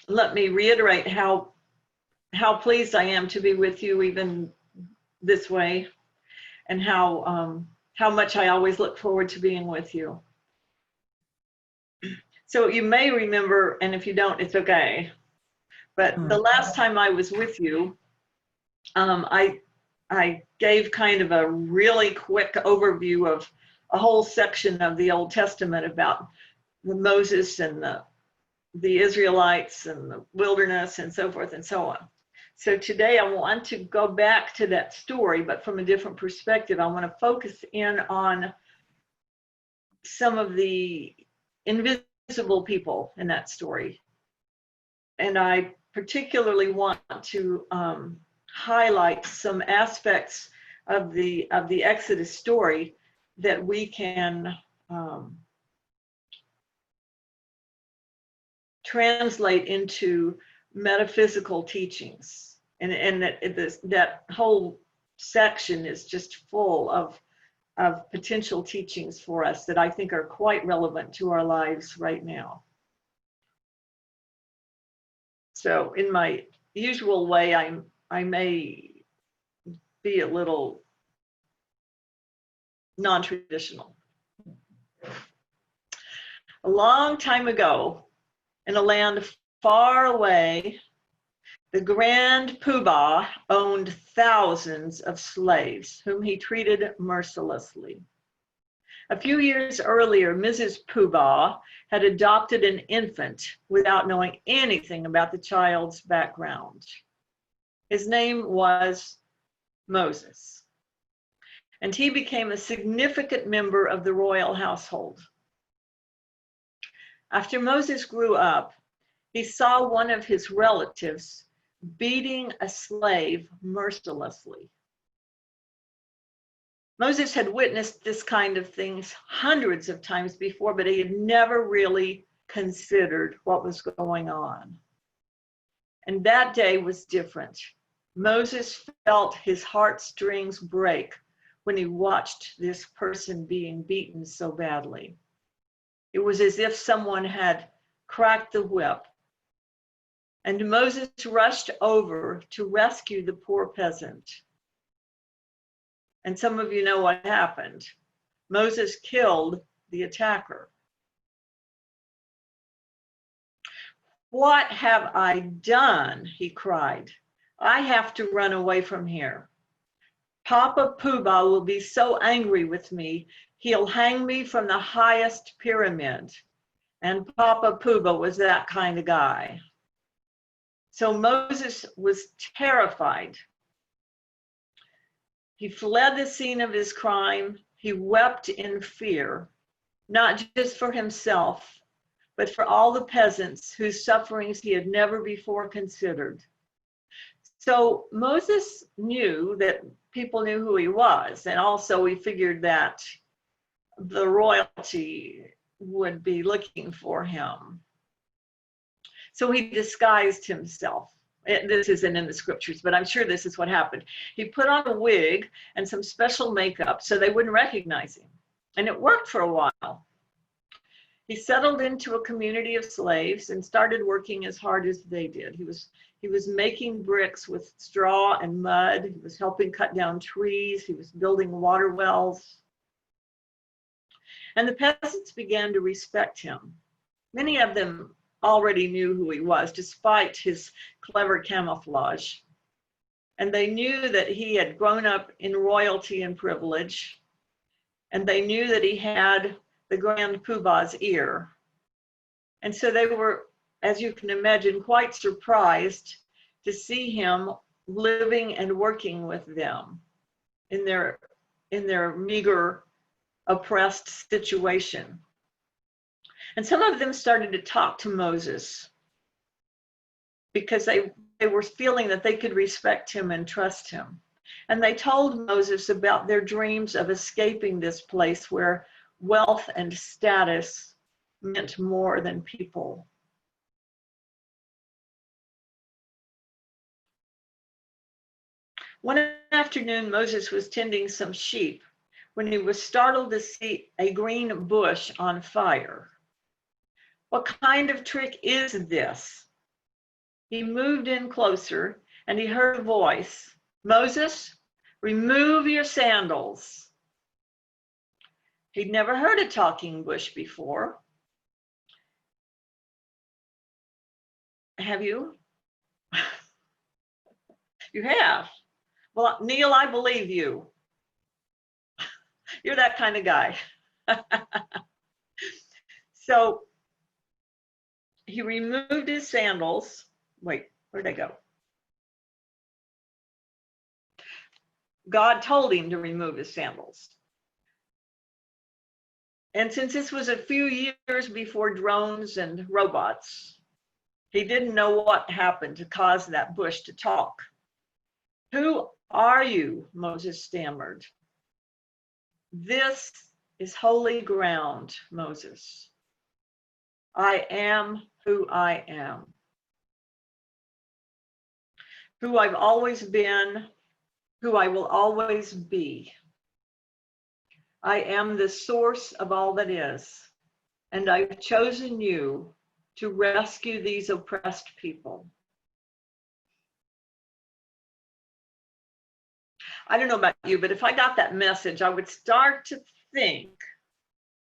let me reiterate how pleased I am to be with you even this way, and how much I always look forward to being with you. So you may remember, and if you don't, it's okay, but the last time I was with you, I gave kind of a really quick overview of a whole section of the Old Testament about Moses and the Israelites and the wilderness and so forth and so on. So today I want to go back to that story, but from a different perspective. I want to focus in on some of the invisible people in that story. And I particularly want to highlight some aspects of the Exodus story that we can translate into metaphysical teachings, and that whole section is just full of potential teachings for us that I think are quite relevant to our lives right now. So in my usual way, I may be a little non-traditional. A long time ago, in a land far away, the Grand Poobah owned thousands of slaves whom he treated mercilessly. A few years earlier, Mrs. Poobah had adopted an infant without knowing anything about the child's background. His name was Moses, and he became a significant member of the royal household. After Moses grew up, he saw one of his relatives beating a slave mercilessly. Moses had witnessed this kind of things hundreds of times before, but he had never really considered what was going on. And that day was different. Moses felt his heartstrings break when he watched this person being beaten so badly. It was as if someone had cracked the whip. And Moses rushed over to rescue the poor peasant. And some of you know what happened. Moses killed the attacker. "What have I done?" he cried. "I have to run away from here. Papa Poobah will be so angry with me, he'll hang me from the highest pyramid." And Papa Poobah was that kind of guy. So Moses was terrified. He fled the scene of his crime. He wept in fear, not just for himself, but for all the peasants whose sufferings he had never before considered. So Moses knew that people knew who he was, and also he figured that the royalty would be looking for him. So he disguised himself. This isn't in the scriptures, but I'm sure this is what happened. He put on a wig and some special makeup so they wouldn't recognize him. And it worked for a while. He settled into a community of slaves and started working as hard as they did. He was making bricks with straw and mud. He was helping cut down trees. He was building water wells. And the peasants began to respect him. Many of them already knew who he was, despite his clever camouflage. And they knew that he had grown up in royalty and privilege. And they knew that he had the Grand Poobah's ear. And so they were, as you can imagine, quite surprised to see him living and working with them in their meager, oppressed situation. And some of them started to talk to Moses because they were feeling that they could respect him and trust him. And they told Moses about their dreams of escaping this place where wealth and status meant more than people. One afternoon, Moses was tending some sheep when he was startled to see a green bush on fire. What kind of trick is this? He moved in closer and he heard a voice. Moses, remove your sandals. He'd never heard a talking bush before. Have you? You have. Well, Neil, I believe you. You're that kind of guy. So he removed his sandals. Wait, where'd they go? God told him to remove his sandals. And since this was a few years before drones and robots, he didn't know what happened to cause that bush to talk. Who are you? Moses stammered. This is holy ground, Moses. I am who I am. Who I've always been, who I will always be. I am the source of all that is, and I've chosen you to rescue these oppressed people. I don't know about you, but if I got that message, I would start to think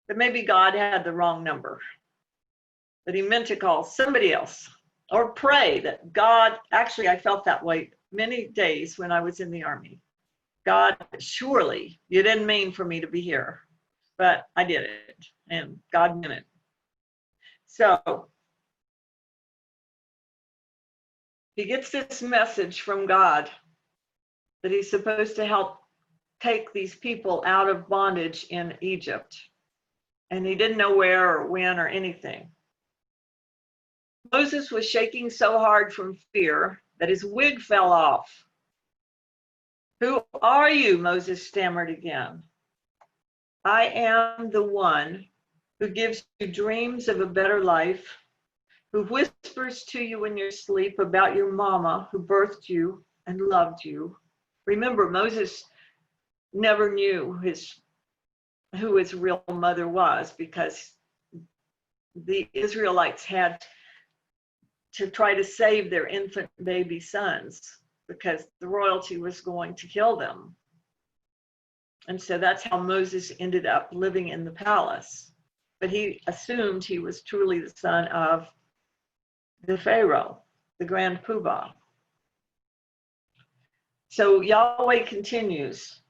that maybe God had the wrong number, that he meant to call somebody else, or pray that God, actually I felt that way many days when I was in the Army. God, surely you didn't mean for me to be here, but I did it, and God meant it. So he gets this message from God that he's supposed to help take these people out of bondage in Egypt. And he didn't know where or when or anything. Moses was shaking so hard from fear that his wig fell off. Who are you? Moses stammered again. I am the one who gives you dreams of a better life, who whispers to you in your sleep about your mama who birthed you and loved you. Remember, Moses never knew who his real mother was, because the Israelites had to try to save their infant baby sons because the royalty was going to kill them. And so that's how Moses ended up living in the palace. But he assumed he was truly the son of the Pharaoh, the grand poobah. So Yahweh continues,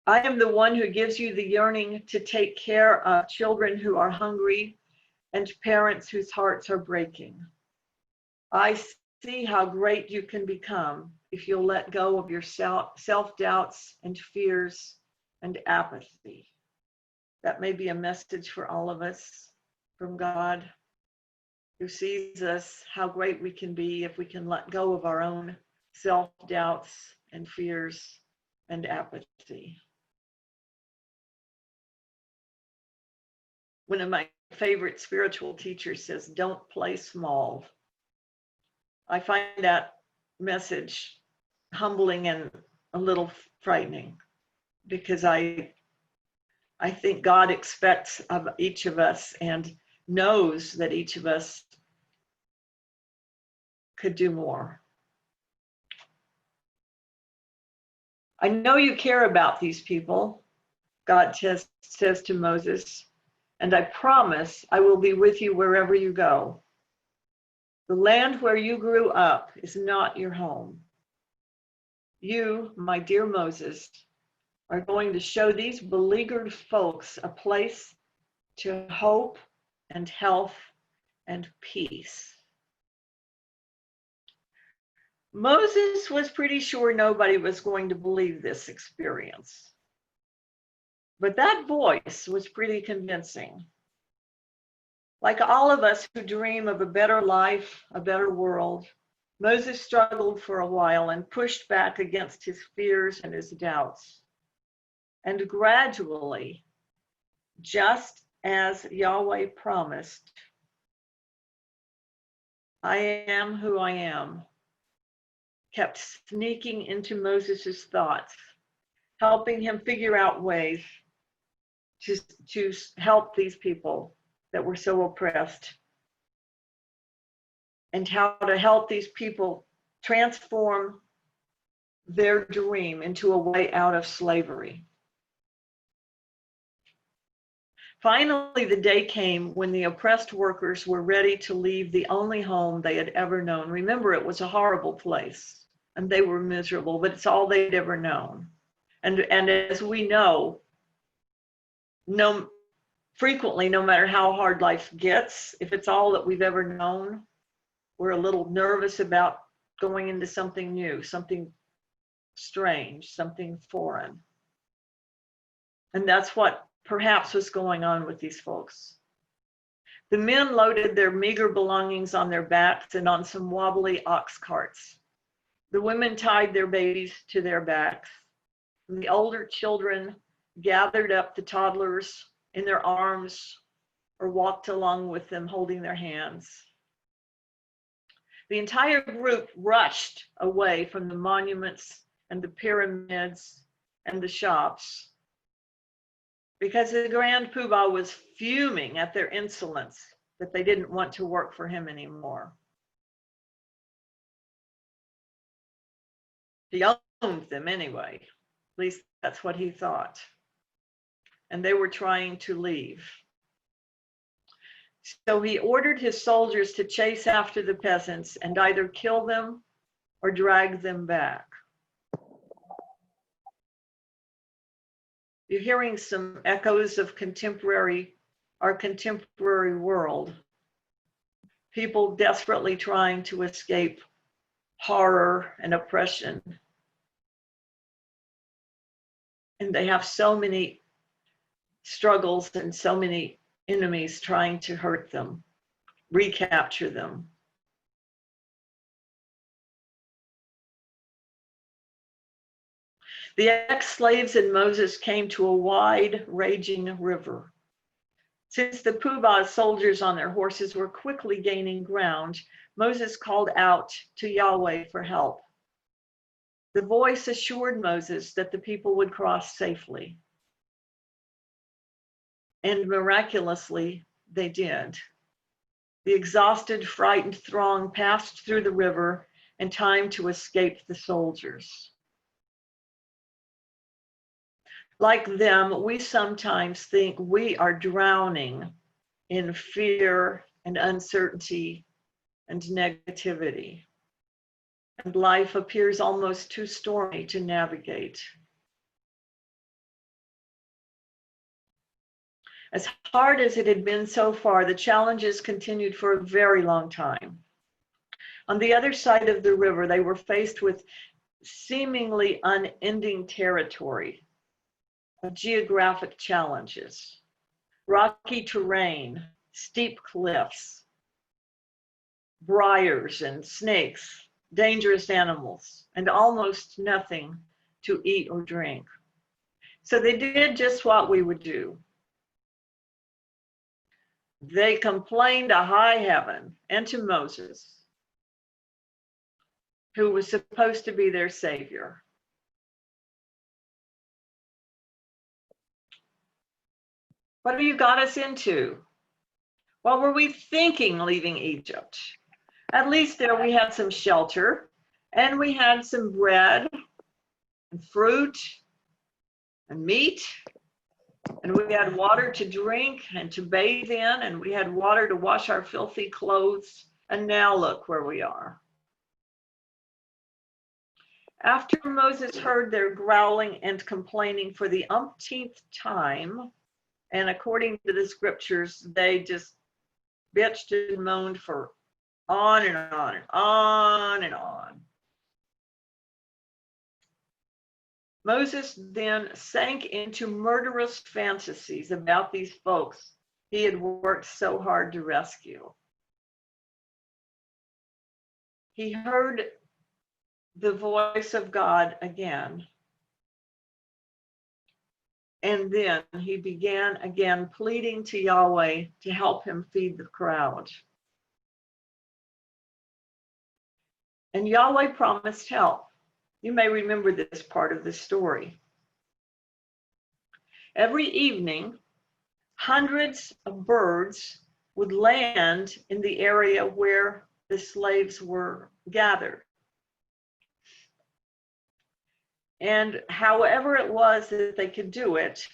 I am the one who gives you the yearning to take care of children who are hungry and parents whose hearts are breaking. I see how great you can become if you'll let go of your self-doubts and fears and apathy. That may be a message for all of us from God, who sees us, how great we can be if we can let go of our own self-doubts and fears and apathy. One of my favorite spiritual teachers says, don't play small. I find that message humbling and a little frightening, because I think God expects of each of us and knows that each of us could do more. I know you care about these people, God says to Moses, and I promise I will be with you wherever you go. The land where you grew up is not your home. You, my dear Moses, are going to show these beleaguered folks a place to hope and health and peace. Moses was pretty sure nobody was going to believe this experience. But that voice was pretty convincing. Like all of us who dream of a better life, a better world, Moses struggled for a while and pushed back against his fears and his doubts. And gradually, just as Yahweh promised, I am who I am, kept sneaking into Moses's thoughts, helping him figure out ways to help these people that were so oppressed, and how to help these people transform their dream into a way out of slavery. Finally, the day came when the oppressed workers were ready to leave the only home they had ever known. Remember, it was a horrible place, and they were miserable, but it's all they'd ever known. And as we know, frequently, no matter how hard life gets, if it's all that we've ever known, we're a little nervous about going into something new, something strange, something foreign. And that's what perhaps was going on with these folks. The men loaded their meager belongings on their backs and on some wobbly ox carts. The women tied their babies to their backs. And the older children gathered up the toddlers in their arms or walked along with them, holding their hands. The entire group rushed away from the monuments and the pyramids and the shops, because the Grand Poobah was fuming at their insolence that they didn't want to work for him anymore. He owned them anyway. At least that's what he thought. And they were trying to leave. So he ordered his soldiers to chase after the peasants and either kill them or drag them back. You're hearing some echoes of our contemporary world. People desperately trying to escape horror and oppression. And they have so many struggles and so many enemies trying to hurt them, recapture them. The ex-slaves and Moses came to a wide, raging river. Since the Poobah's soldiers on their horses were quickly gaining ground, Moses called out to Yahweh for help. The voice assured Moses that the people would cross safely. And miraculously, they did. The exhausted, frightened throng passed through the river in time to escape the soldiers. Like them, we sometimes think we are drowning in fear and uncertainty and negativity. And life appears almost too stormy to navigate. As hard as it had been so far, the challenges continued for a very long time. On the other side of the river, they were faced with seemingly unending territory of geographic challenges, rocky terrain, steep cliffs, briars and snakes, dangerous animals, and almost nothing to eat or drink. So they did just what we would do. They complained to high heaven and to Moses, who was supposed to be their savior. What have you got us into? What were we thinking leaving Egypt? At least there we had some shelter, and we had some bread and fruit and meat, and we had water to drink and to bathe in, and we had water to wash our filthy clothes. And now look where we are. After Moses heard their growling and complaining for the umpteenth time, and according to the scriptures, they just bitched and moaned for on and on and on and on. Moses then sank into murderous fantasies about these folks he had worked so hard to rescue. He heard the voice of God again. And then he began again pleading to Yahweh to help him feed the crowd. And Yahweh promised help. You may remember this part of the story. Every evening, hundreds of birds would land in the area where the slaves were gathered. And however it was that they could do it,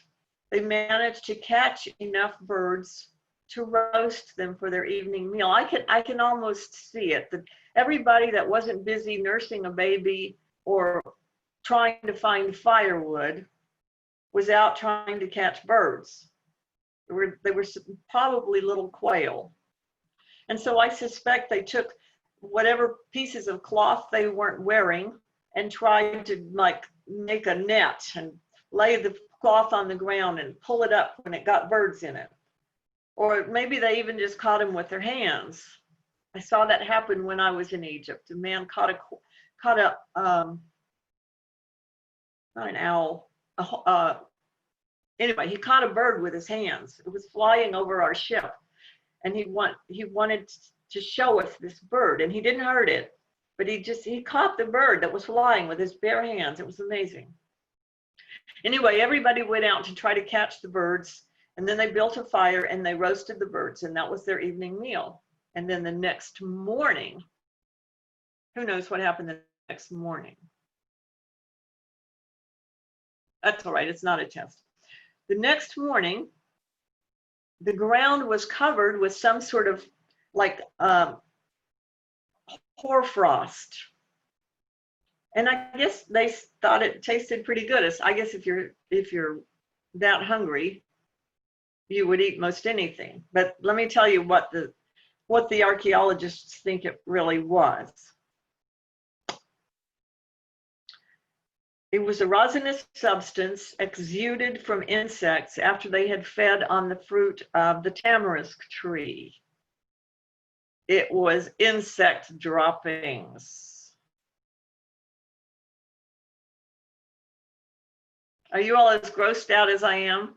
they managed to catch enough birds to roast them for their evening meal. I can almost see it. That everybody that wasn't busy nursing a baby or trying to find firewood was out trying to catch birds. They were probably little quail. And so I suspect they took whatever pieces of cloth they weren't wearing and tried to like make a net and lay the cloth on the ground and pull it up when it got birds in it. Or maybe they even just caught them with their hands. I saw that happen when I was in Egypt. A man caught a not an owl. Anyway, he caught a bird with his hands. It was flying over our ship, and he wanted to show us this bird, and he didn't hurt it, but he caught the bird that was flying with his bare hands. It was amazing. Anyway, everybody went out to try to catch the birds, and then they built a fire and they roasted the birds, and that was their evening meal. And then the next morning, who knows what happened the next morning? That's all right, it's not a test. The next morning, the ground was covered with some sort of like hoarfrost. And I guess they thought it tasted pretty good. I guess if you're that hungry, you would eat most anything. But let me tell you what the archaeologists think it really was. It was a resinous substance exuded from insects after they had fed on the fruit of the tamarisk tree. It was insect droppings. Are you all as grossed out as I am?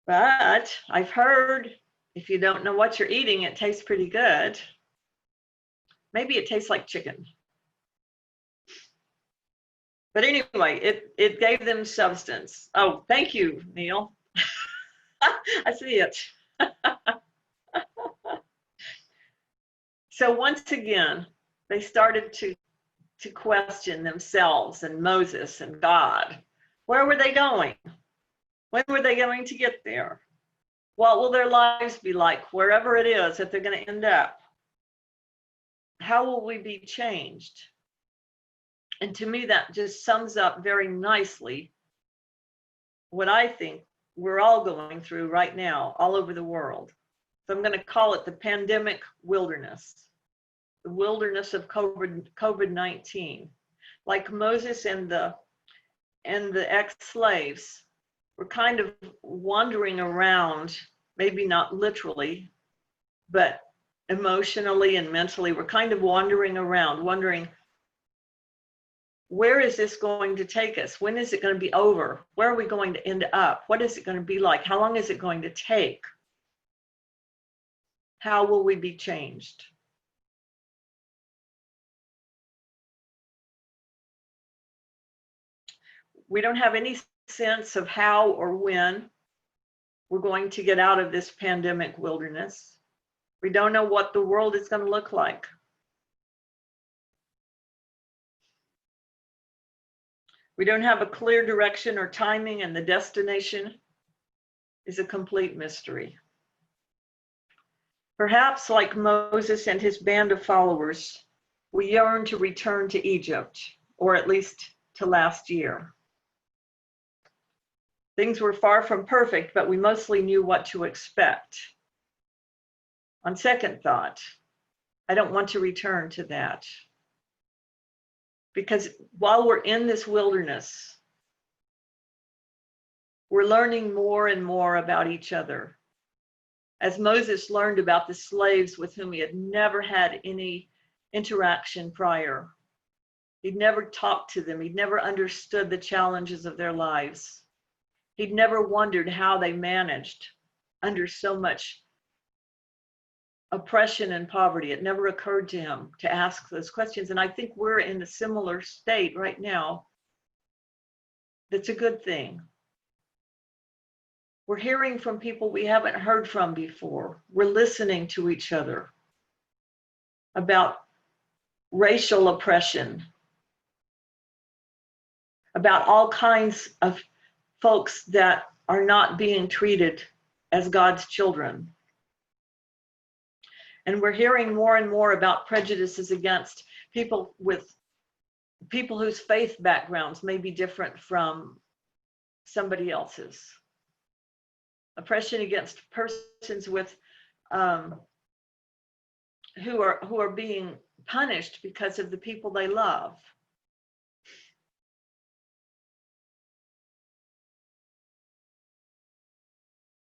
But I've heard if you don't know what you're eating, it tastes pretty good. Maybe it tastes like chicken. But anyway, it gave them substance. Oh, thank you, Neil. I see it. So once again, they started to question themselves and Moses and God. Where were they going? When were they going to get there? What will their lives be like wherever it is that they're going to end up? How will we be changed? And to me, that just sums up very nicely what I think we're all going through right now, all over the world. So I'm going to call it the pandemic wilderness, the wilderness of COVID-19. Like Moses and the ex-slaves were kind of wandering around, maybe not literally, but emotionally and mentally, we're kind of wandering around, wondering, where is this going to take us? When is it going to be over? Where are we going to end up? What is it going to be like? How long is it going to take? How will we be changed? We don't have any sense of how or when we're going to get out of this pandemic wilderness. We don't know what the world is going to look like. We don't have a clear direction or timing, and the destination is a complete mystery. Perhaps like Moses and his band of followers, we yearn to return to Egypt, or at least to last year. Things were far from perfect, but we mostly knew what to expect. On second thought, I don't want to return to that. Because while we're in this wilderness, we're learning more and more about each other. As Moses learned about the slaves with whom he had never had any interaction prior. He'd never talked to them. He'd never understood the challenges of their lives. He'd never wondered how they managed under so much oppression and poverty. It never occurred to him to ask those questions. And I think we're in a similar state right now. That's a good thing. We're hearing from people we haven't heard from before. We're listening to each other about racial oppression, about all kinds of folks that are not being treated as God's children. And we're hearing more and more about prejudices against people whose faith backgrounds may be different from somebody else's. Oppression against persons with who are being punished because of the people they love.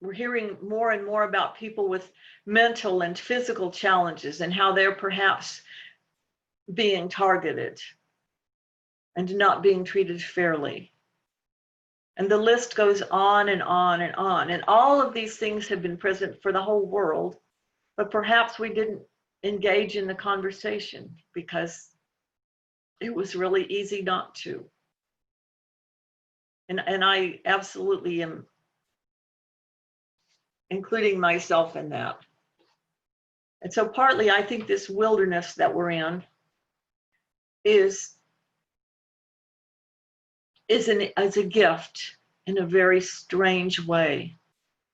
We're hearing more and more about people with mental and physical challenges and how they're perhaps being targeted and not being treated fairly. And the list goes on and on and on. And all of these things have been present for the whole world, but perhaps we didn't engage in the conversation because it was really easy not to. And I absolutely am including myself in that. And so partly I think this wilderness that we're in is a gift in a very strange way,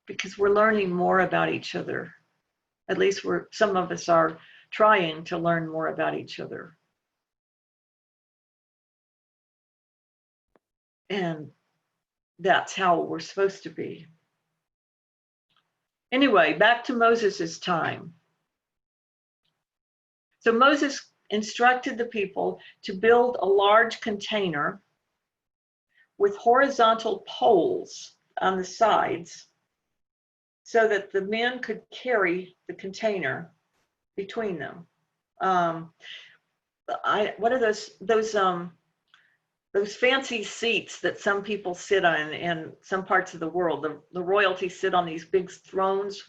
because we're learning more about each other. At least some of us are trying to learn more about each other. And that's how we're supposed to be. Anyway, back to Moses's time. So Moses instructed the people to build a large container with horizontal poles on the sides so that the men could carry the container between them. What are those fancy seats that some people sit on in some parts of the world? The royalty sit on these big thrones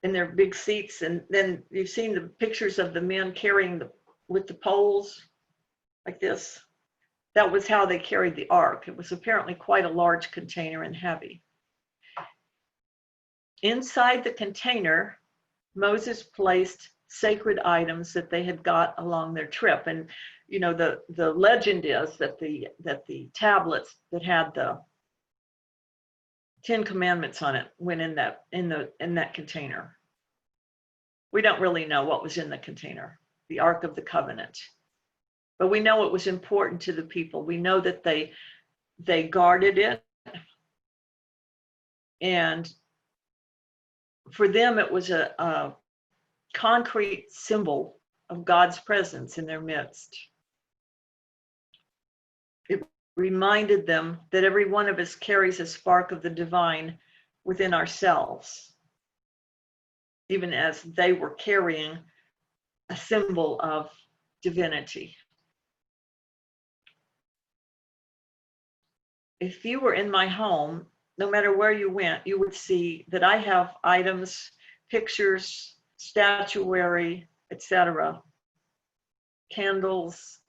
in their big seats, and then you've seen the pictures of the men carrying with the poles like this. That was how they carried the ark. It was apparently quite a large container and heavy. Inside the container, Moses placed sacred items that they had got along their trip. And you know, the legend is that the tablets that had the 10 Commandments on it went in that container. We don't really know what was in the container, the Ark of the Covenant, but we know it was important to the people. We know that they guarded it, and for them it was a concrete symbol of God's presence in their midst. It reminded them that every one of us carries a spark of the divine within ourselves, even as they were carrying a symbol of divinity. If you were in my home, no matter where you went, you would see that I have items, pictures, statuary, etc., candles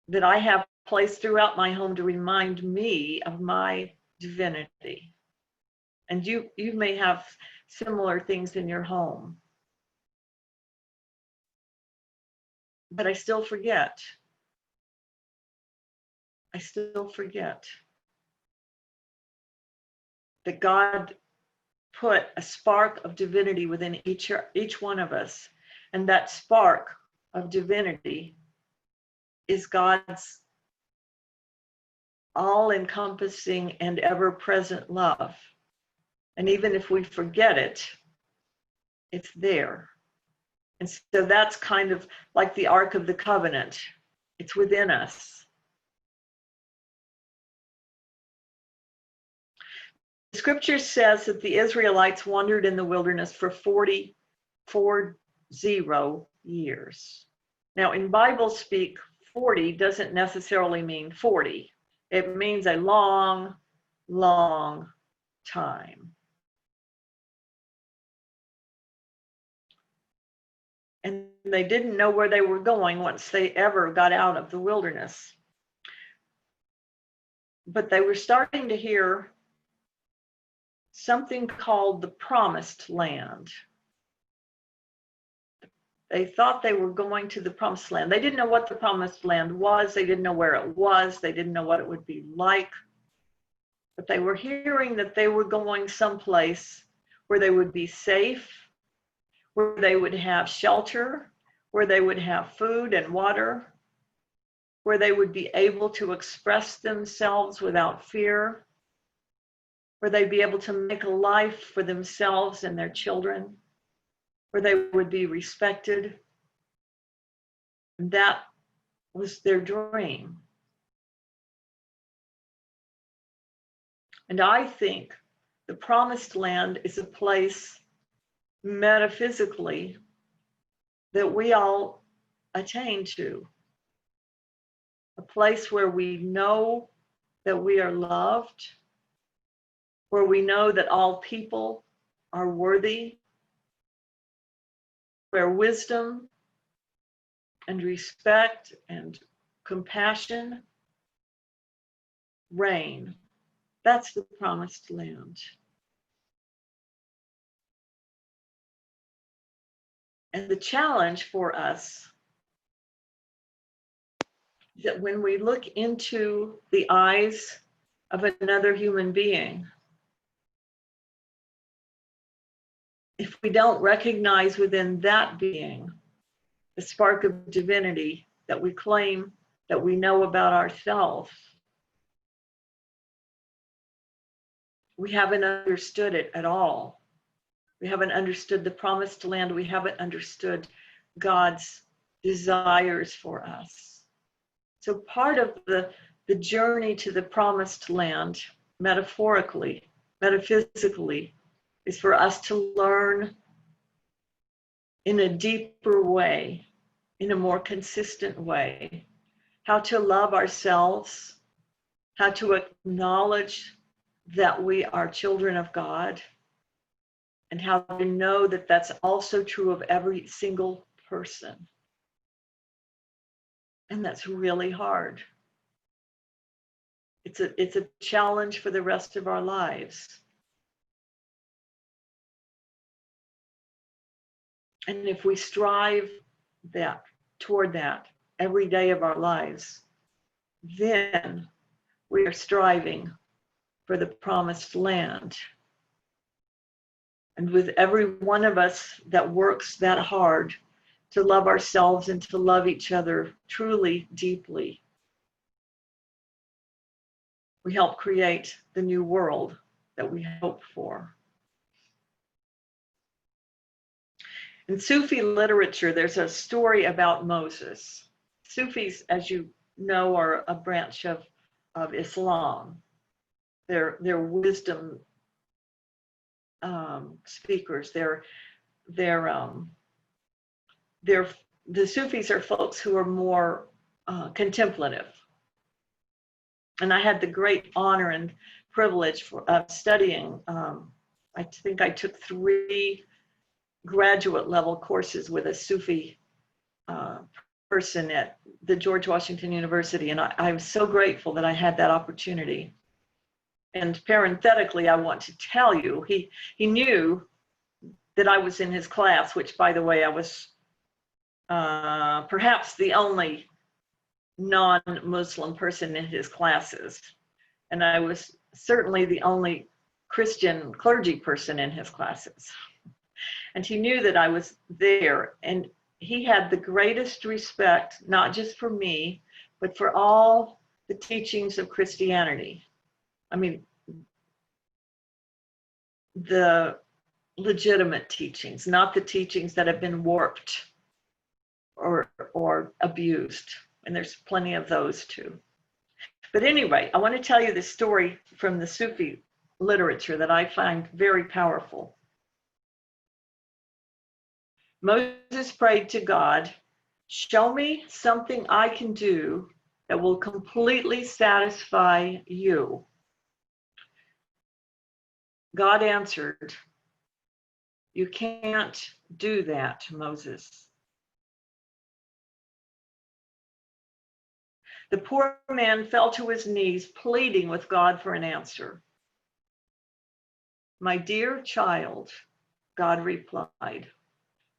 that I have placed throughout my home to remind me of my divinity. And you may have similar things in your home. But I still forget. I still forget that God put a spark of divinity within each one of us. And that spark of divinity is God's all-encompassing and ever-present love. And even if we forget it, it's there. And so that's kind of like the Ark of the Covenant. It's within us. The scripture says that the Israelites wandered in the wilderness for 40 years. Now, in Bible speak, 40 doesn't necessarily mean 40. It means a long, long time. And they didn't know where they were going once they ever got out of the wilderness. But they were starting to hear something called the Promised Land. They thought they were going to the Promised Land. They didn't know what the Promised Land was. They didn't know where it was. They didn't know what it would be like. But they were hearing that they were going someplace where they would be safe, where they would have shelter, where they would have food and water, where they would be able to express themselves without fear, where they'd be able to make a life for themselves and their children, where they would be respected. And that was their dream. And I think the Promised Land is a place metaphysically that we all attain to. A place where we know that we are loved, where we know that all people are worthy, where wisdom and respect and compassion reign. That's the Promised Land. And the challenge for us is that when we look into the eyes of another human being, if we don't recognize within that being the spark of divinity that we claim that we know about ourselves, we haven't understood it at all. We haven't understood the Promised Land. We haven't understood God's desires for us. So part of the journey to the Promised Land, metaphorically, metaphysically, is for us to learn in a deeper way, in a more consistent way, how to love ourselves, how to acknowledge that we are children of God, and how to know that that's also true of every single person. And that's really hard. It's a challenge for the rest of our lives. And if we strive toward that every day of our lives, then we are striving for the Promised Land. And with every one of us that works that hard to love ourselves and to love each other truly, deeply, we help create the new world that we hope for. In Sufi literature, there's a story about Moses. Sufis, as you know, are a branch of Islam. They're wisdom speakers. The Sufis are folks who are more contemplative. And I had the great honor and privilege of studying. I think I took 3 graduate level courses with a Sufi person at the George Washington University. And I'm so grateful that I had that opportunity. And parenthetically, I want to tell you, he knew that I was in his class, which, by the way, I was perhaps the only non-Muslim person in his classes. And I was certainly the only Christian clergy person in his classes. And he knew that I was there. And he had the greatest respect, not just for me, but for all the teachings of Christianity. I mean, the legitimate teachings, not the teachings that have been warped or abused. And there's plenty of those too. But anyway, I want to tell you this story from the Sufi literature that I find very powerful. Moses prayed to God, "Show me something I can do that will completely satisfy you." God answered, "You can't do that, Moses." The poor man fell to his knees, pleading with God for an answer. My dear child, God replied,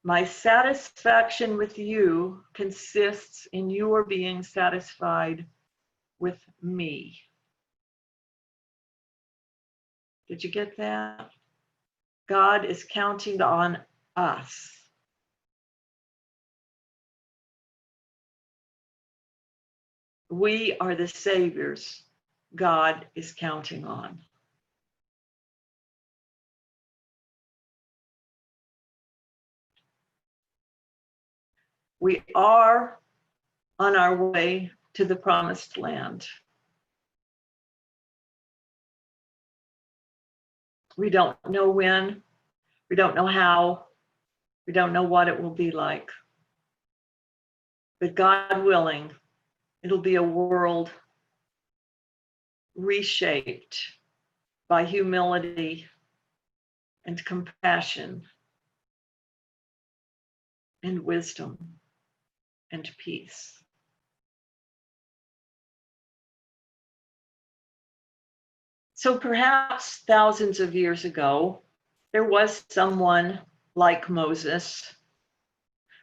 my satisfaction with you consists in your being satisfied with me. Did you get that? God is counting on us. We are the saviors God is counting on. We are on our way to the promised land. We don't know when, we don't know how, we don't know what it will be like. But God willing, it'll be a world reshaped by humility and compassion and wisdom and peace. So perhaps thousands of years ago, there was someone like Moses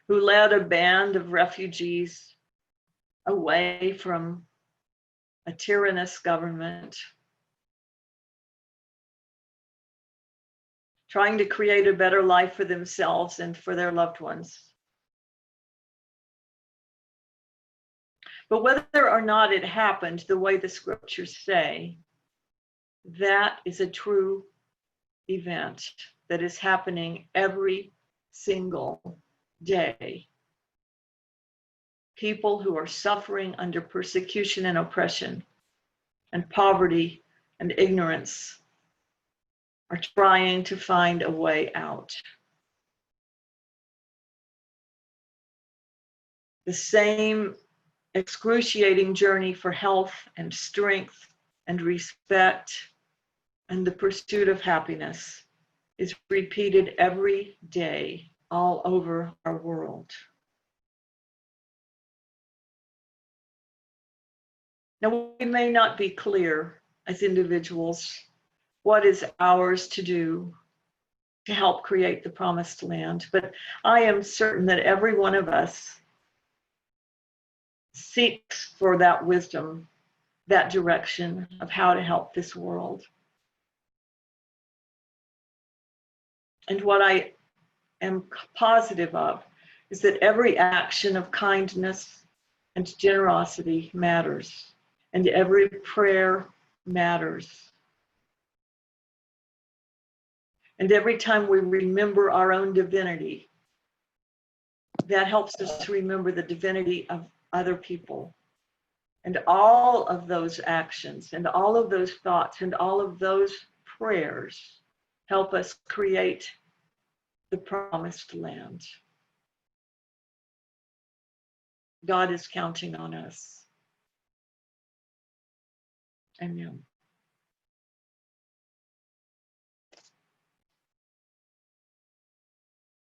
who led a band of refugees away from a tyrannous government, trying to create a better life for themselves and for their loved ones. But whether or not it happened the way the scriptures say, that is a true event that is happening every single day. People who are suffering under persecution and oppression and poverty and ignorance are trying to find a way out. The same excruciating journey for health and strength and respect and the pursuit of happiness is repeated every day all over our world. Now, we may not be clear as individuals what is ours to do to help create the promised land, but I am certain that every one of us seeks for that wisdom, that direction of how to help this world. And what I am positive of is that every action of kindness and generosity matters, and every prayer matters. And every time we remember our own divinity, that helps us to remember the divinity of other people. And all of those actions and all of those thoughts and all of those prayers help us create the promised land. God is counting on us. Amen.